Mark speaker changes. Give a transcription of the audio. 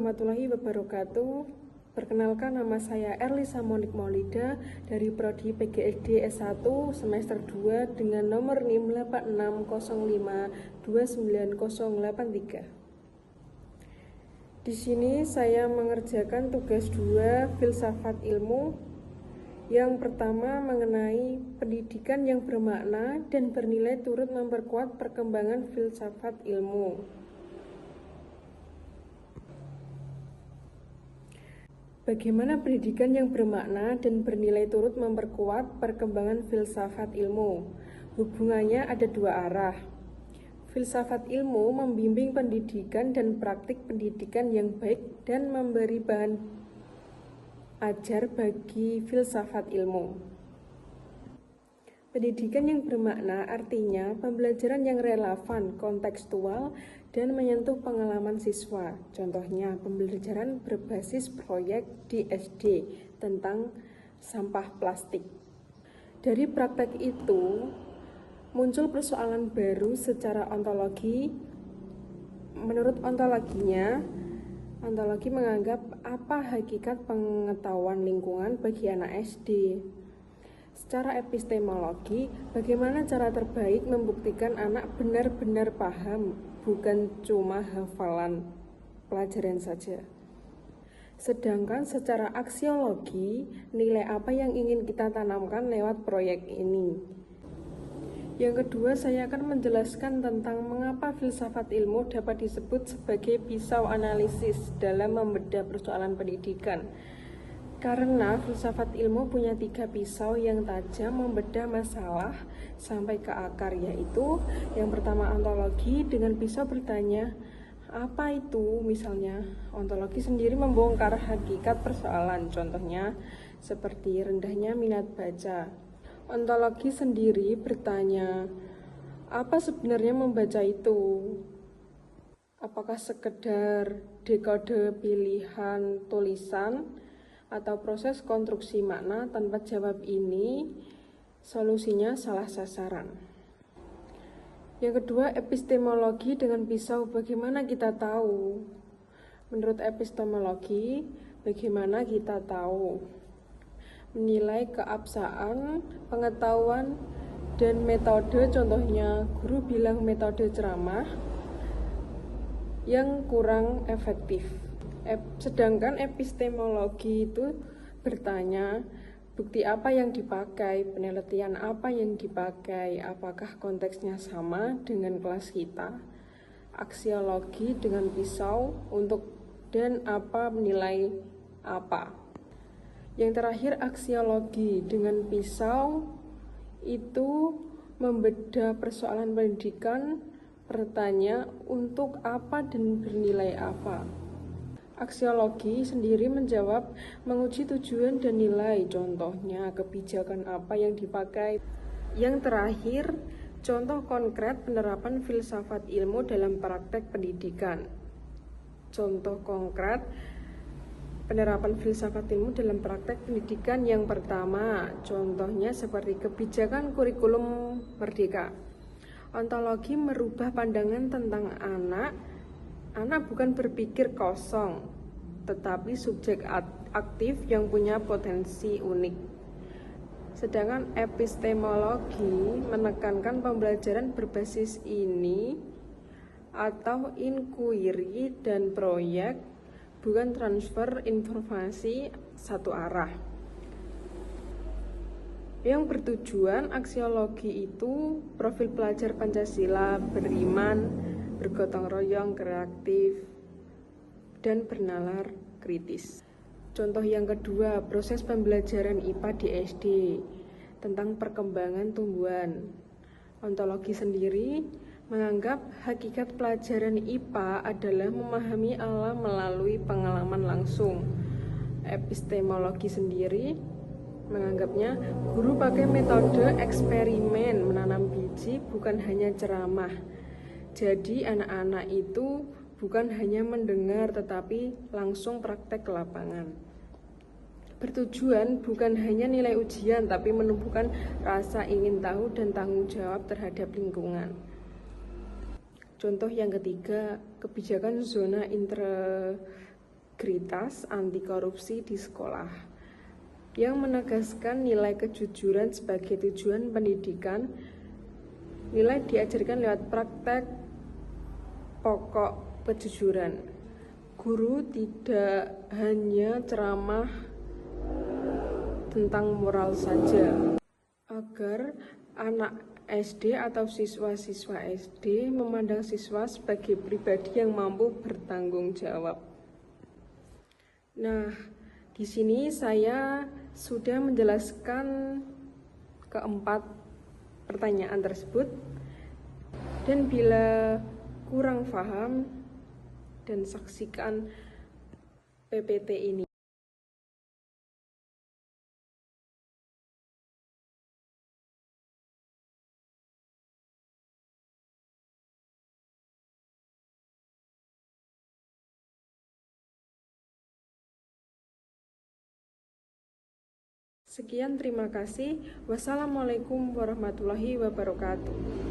Speaker 1: warahmatullahi wabarakatuh. Perkenalkan, nama saya Erlisa Monik Maulida dari Prodi PGSD S1 semester 2 dengan nomor NIM 8605290083. Di sini saya mengerjakan tugas 2 filsafat ilmu. Yang pertama mengenai pendidikan yang bermakna dan bernilai turut memperkuat perkembangan filsafat ilmu. Bagaimana pendidikan yang bermakna dan bernilai turut memperkuat perkembangan filsafat ilmu? Hubungannya ada dua arah. Filsafat ilmu membimbing pendidikan dan praktik pendidikan yang baik dan memberi bahan ajar bagi filsafat ilmu. Pendidikan yang bermakna artinya pembelajaran yang relevan, kontekstual, dan menyentuh pengalaman siswa. Contohnya, pembelajaran berbasis proyek di SD tentang sampah plastik. Dari praktek itu, muncul persoalan baru secara ontologi. Menurut ontologinya, ontologi menganggap apa hakikat pengetahuan lingkungan bagi anak SD. Secara epistemologi, bagaimana cara terbaik membuktikan anak benar-benar paham, bukan cuma hafalan pelajaran saja. Sedangkan secara aksiologi, nilai apa yang ingin kita tanamkan lewat proyek ini. Yang kedua, saya akan menjelaskan tentang mengapa filsafat ilmu dapat disebut sebagai pisau analisis dalam membedah persoalan pendidikan. Karena filsafat ilmu punya 3 pisau yang tajam membedah masalah sampai ke akar, yaitu yang pertama ontologi, dengan pisau bertanya apa itu. Misalnya, ontologi sendiri membongkar hakikat persoalan, contohnya seperti rendahnya minat baca. Ontologi sendiri bertanya, apa sebenarnya membaca itu? Apakah sekedar dekode pilihan tulisan atau proses konstruksi makna? Tanpa jawab ini, solusinya salah sasaran. Yang kedua, epistemologi dengan pisau. Bagaimana kita tahu? Menurut epistemologi, bagaimana kita tahu? Menilai keabsahan, pengetahuan, dan metode. Contohnya, guru bilang metode ceramah yang kurang efektif. Sedangkan epistemologi itu bertanya, bukti apa yang dipakai, penelitian apa yang dipakai, apakah konteksnya sama dengan kelas kita. Aksiologi dengan pisau untuk dan apa menilai apa. Yang terakhir, aksiologi dengan pisau itu membedah persoalan pendidikan, bertanya untuk apa dan bernilai apa. Aksiologi sendiri menjawab menguji tujuan dan nilai, contohnya kebijakan apa yang dipakai. Yang terakhir, contoh konkret penerapan filsafat ilmu dalam praktek pendidikan. Contoh konkret penerapan filsafat ilmu dalam praktek pendidikan yang pertama, contohnya seperti kebijakan kurikulum merdeka. Ontologi merubah pandangan tentang anak. Anak bukan berpikir kosong, tetapi subjek aktif yang punya potensi unik. Sedangkan epistemologi menekankan pembelajaran berbasis ini atau inquiry dan proyek, bukan transfer informasi satu arah. Yang bertujuan, aksiologi itu profil pelajar Pancasila, beriman, bergotong royong, kreatif, dan bernalar kritis. Contoh yang kedua, proses pembelajaran IPA di SD tentang perkembangan tumbuhan. Ontologi sendiri menganggap hakikat pelajaran IPA adalah memahami alam melalui pengalaman langsung. Epistemologi sendiri menganggapnya guru pakai metode eksperimen menanam biji, bukan hanya ceramah. Jadi anak-anak itu bukan hanya mendengar tetapi langsung praktek ke lapangan. Bertujuan bukan hanya nilai ujian tapi menumbuhkan rasa ingin tahu dan tanggung jawab terhadap lingkungan. Contoh yang ketiga, kebijakan zona integritas anti korupsi di sekolah, yang menegaskan nilai kejujuran sebagai tujuan pendidikan. Nilai diajarkan lewat praktek pokok kejujuran. Guru tidak hanya ceramah tentang moral saja, agar anak SD atau siswa-siswa SD memandang siswa sebagai pribadi yang mampu bertanggung jawab. Nah, di sini saya sudah menjelaskan keempat pertanyaan tersebut, dan bila kurang paham dan saksikan PPT ini. Sekian, terima kasih. Wassalamualaikum warahmatullahi wabarakatuh.